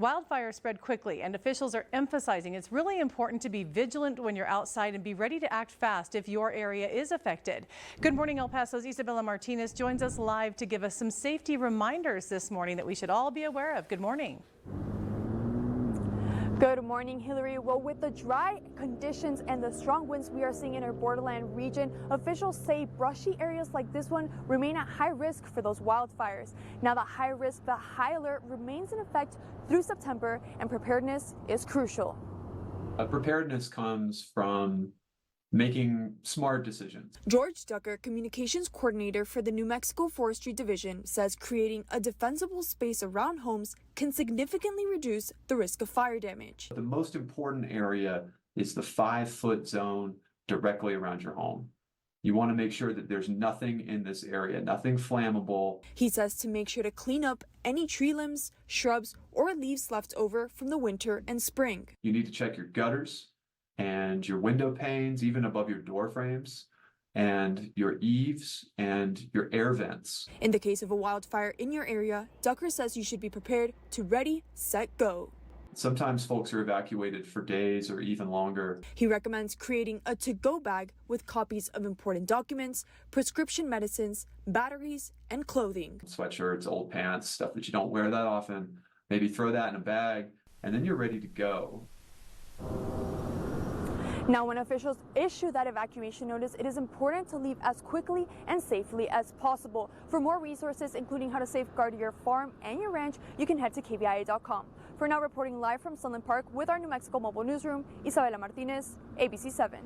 Wildfire spread quickly, and officials are emphasizing it's really important to be vigilant when you're outside and be ready to act fast if your area is affected. Good morning, El Paso's Isabella Martinez joins us live to give us some safety reminders this morning that we should all be aware of. Good morning. Good morning, Hillary. Well, with the dry conditions and the strong winds we are seeing in our borderland region, officials say brushy areas like this one remain at high risk for those wildfires. Now, the high risk, the high alert remains in effect through September, and preparedness is crucial. Preparedness comes from making smart decisions. George Ducker, communications coordinator for the New Mexico Forestry Division, says creating a defensible space around homes can significantly reduce the risk of fire damage. The most important area is the 5-foot zone directly around your home. You want to make sure that there's nothing in this area, nothing flammable. He says to make sure to clean up any tree limbs, shrubs, or leaves left over from the winter and spring. You need to check your gutters and your window panes, even above your door frames, and your eaves and your air vents. In the case of a wildfire in your area, Ducker says you should be prepared to ready, set, go. Sometimes folks are evacuated for days or even longer. He recommends creating a to-go bag with copies of important documents, prescription medicines, batteries, and clothing. Sweatshirts, old pants, stuff that you don't wear that often. Maybe throw that in a bag, and then you're ready to go. Now, when officials issue that evacuation notice, it is important to leave as quickly and safely as possible. For more resources, including how to safeguard your farm and your ranch, you can head to kvia.com. For now, reporting live from Sunland Park with our New Mexico Mobile Newsroom, Isabella Martinez, ABC 7.